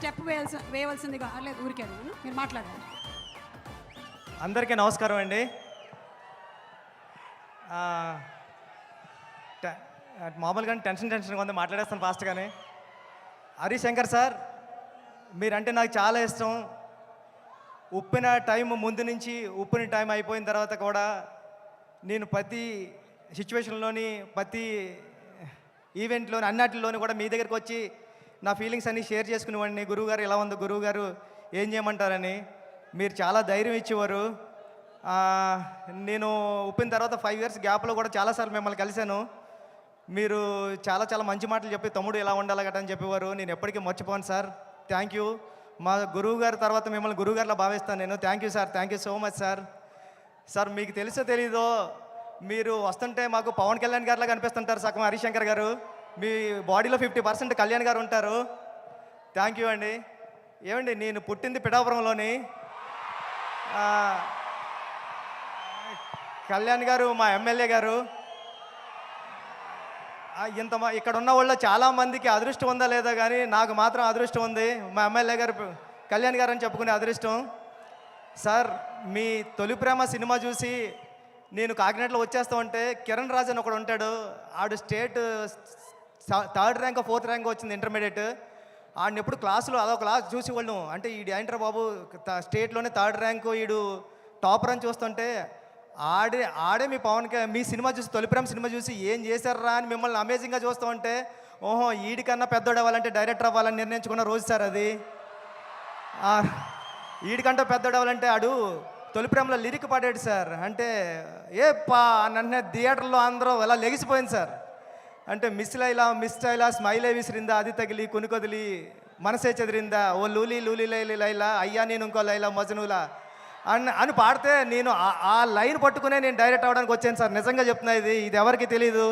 Step వేయవలసిందిగా లేదు ఊరికే మీరు మాట్లాడాలి. అందరికీ నమస్కారం అండి. మామూలుగా టెన్షన్గా ఉంది, మాట్లాడేస్తాను ఫాస్ట్గానే. హరిశంకర్ సార్, మీరంటే నాకు చాలా ఇష్టం. ఉప్పిన టైం ముందు నుంచి ఉప్పిన టైం అయిపోయిన తర్వాత కూడా నేను ప్రతి సిచ్యువేషన్లోని ప్రతి ఈవెంట్లోని అన్నిటిలోని కూడా మీ దగ్గరికి వచ్చి నా ఫీలింగ్స్ అన్నీ షేర్ చేసుకునేవాడిని. గురువుగారు ఎలా ఉందో, గురువుగారు ఏం చేయమంటారని మీరు చాలా ధైర్యం ఇచ్చేవారు. నేను ఉప్పిన తర్వాత 5 years గ్యాప్లో కూడా చాలాసార్లు మిమ్మల్ని కలిశాను. మీరు చాలా చాలా మంచి మాటలు చెప్పి తమ్ముడు ఎలా ఉండాలి గట్రా అని చెప్పేవారు. నేను ఎప్పటికీ మర్చిపోను సార్. Thank you. మా గురువు గారి తర్వాత మిమ్మల్ని గురువుగారిలా భావిస్తాను నేను. Thank you sir, thank you so much sir. Sir మీకు తెలుసో తెలీదో, మీరు వస్తుంటే మాకు పవన్ కళ్యాణ్ గారిలా కనిపిస్తుంటారు సగం హరిశంకర్ గారు. మీ బాడీలో 50% కళ్యాణ్ గారు ఉంటారు. థ్యాంక్ యూ అండి. ఏమండి, నేను పుట్టింది పిఠాపురంలోని. కళ్యాణ్ గారు మా ఎమ్మెల్యే గారు. ఇక్కడ ఉన్న వాళ్ళు చాలామందికి అదృష్టం ఉందా లేదా కానీ నాకు మాత్రం అదృష్టం ఉంది. మా ఎమ్మెల్యే గారు కళ్యాణ్ గారు అని చెప్పుకునే అదృష్టం. సార్, మీ తొలి ప్రేమ సినిమా చూసి నేను కాకినాడలో వచ్చేస్తా ఉంటే కిరణ్ రాజ్ అని ఒకడు ఉంటాడు. ఆడు state 3rd rank 4th rank వచ్చింది ఇంటర్మీడియట్. ఆడిని ఎప్పుడు క్లాసులో అదొక క్లాస్ చూసి వాళ్ళు అంటే ఈడు ఏంట్రా బాబు స్టేట్లోనే 3rd ర్యాంకు ఈడు టాపర్ అని చూస్తుంటే ఆడే మీ సినిమా చూసి తొలి ప్రేమ సినిమా చూసి ఏం చేశారా అని మిమ్మల్ని అమేజింగ్గా చూస్తూ ఉంటే ఓహో ఈడికన్నా పెద్దోడు అవ్వాలంటే డైరెక్టర్ అవ్వాలని నిర్ణయించుకున్న రోజు సార్ అది. ఈడికంటే పెద్దోడు అవ్వాలంటే ఆడు తొలి ప్రేమలో లిరిక్ పాడాడు సార్. అంటే నన్ను థియేటర్లో అందరూ అలా లెగిసిపోయింది సార్. అంటే మిస్ లైలా స్మైలే విసిరిందా, అది తగిలి కొనుకొదిలి మనసే చెదిరిందా, ఓ లూలి లూలి లైలి లైలా అయ్యా నేను ఇంకో లైలా మజనులా అని పాడితే నేను ఆ లైన్ పట్టుకునే నేను డైరెక్ట్ అవ్వడానికి వచ్చాను సార్. నిజంగా చెప్తున్నా, ఇది ఎవరికి తెలీదు.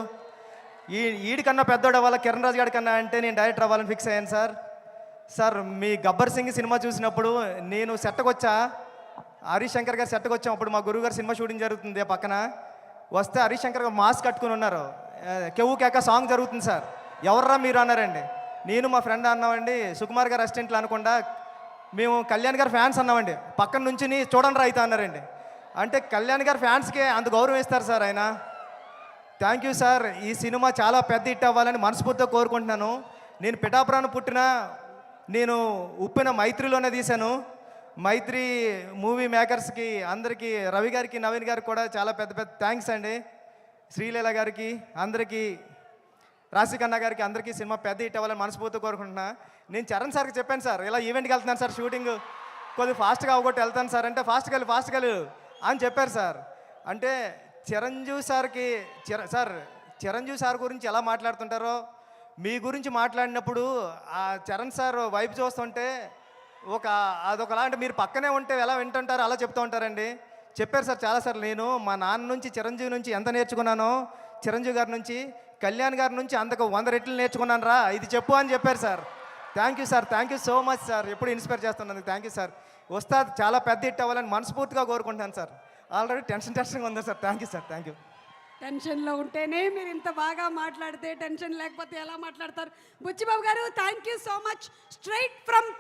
ఈడికన్నా పెద్దోడు అవ్వాలి కిరణ్ రాజ్ గారి కన్నా అంటే నేను డైరెక్టర్ అవ్వాలని ఫిక్స్ అయ్యాను సార్. సార్, మీ గబ్బర్ సింగ్ సినిమా చూసినప్పుడు నేను సెట్కి వచ్చా, హరిశంకర్ గారు సెట్కి వచ్చాం. అప్పుడు మా గురువు గారు సినిమా షూటింగ్ జరుగుతుంది పక్కన. వస్తే హరిశంకర్ గారు మాస్క్ కట్టుకుని ఉన్నారు. కెవ్వు కేక సాంగ్ జరుగుతుంది సార్. ఎవర్రా మీరు అన్నారండి. నేను మా ఫ్రెండ్ అన్నామండి, సుకుమార్ గారు అసిస్టెంట్లు అనకుండా మేము కళ్యాణ్ గారి ఫ్యాన్స్ అన్నామండి. పక్కన నుంచి చూడండి రా అయితే అన్నారండి. అంటే కళ్యాణ్ గారి ఫ్యాన్స్కే అంత గౌరవం ఇస్తారు సార్ ఆయన. Thank you sir. ఈ సినిమా చాలా పెద్ద హిట్ అవ్వాలని మనస్ఫూర్తిగా కోరుకుంటున్నాను. నేను పిఠాపురాన్ని పుట్టిన నేను ఉప్పిన మైత్రిలోనే తీశాను. మైత్రి మూవీ మేకర్స్కి అందరికీ, రవి గారికి నవీన్ గారికి కూడా చాలా పెద్ద పెద్ద థ్యాంక్స్ అండి. శ్రీలీల గారికి, అందరికీ, రాశికన్నా గారికి, అందరికీ సినిమా పెద్ద హిట్ అవ్వాలని మనస్ఫూర్తిగా కోరుకుంటున్నా. నేను చరణ్ సార్కి చెప్పాను సార్, ఇలా ఈవెంట్కి వెళ్తున్నాను సార్, షూటింగ్ కొద్దిగా ఫాస్ట్గా అవ్వగొట్టి వెళ్తాను సార్ అంటే ఫాస్ట్గా అని చెప్పారు సార్. అంటే చిరంజీవి సార్ గురించి ఎలా మాట్లాడుతుంటారో మీ గురించి మాట్లాడినప్పుడు ఆ చరణ్ సార్ వైపు చూస్తుంటే అదొకలా అంటే మీరు పక్కనే ఉంటే ఎలా వింటుంటారో అలా చెప్తూ ఉంటారండి. చెప్పారు సార్ చాలాసార్లు. నేను మా నాన్న నుంచి చిరంజీవి నుంచి ఎంత నేర్చుకున్నానో, చిరంజీవి గారి నుంచి కళ్యాణ్ గారి నుంచి అంతకు 100 రెట్లు నేర్చుకున్నాను రా, ఇది చెప్పు అని చెప్పారు sir. Thank you sir, thank you so much sir. ఎప్పుడు ఇన్స్పైర్ చేస్తున్నందుకు థ్యాంక్ యూ సార్. వస్తా చాలా పెద్ద హిట్ అవ్వాలని మనస్ఫూర్తిగా కోరుకుంటాను సార్. ఆల్రెడీ టెన్షన్గా ఉంది sir. Thank you sir, thank you. టెన్షన్లో ఉంటేనే మీరు ఇంత బాగా మాట్లాడితే, టెన్షన్ లేకపోతే ఎలా మాట్లాడతారు? బుచ్చిబాబు గారు, thank you so much. Straight from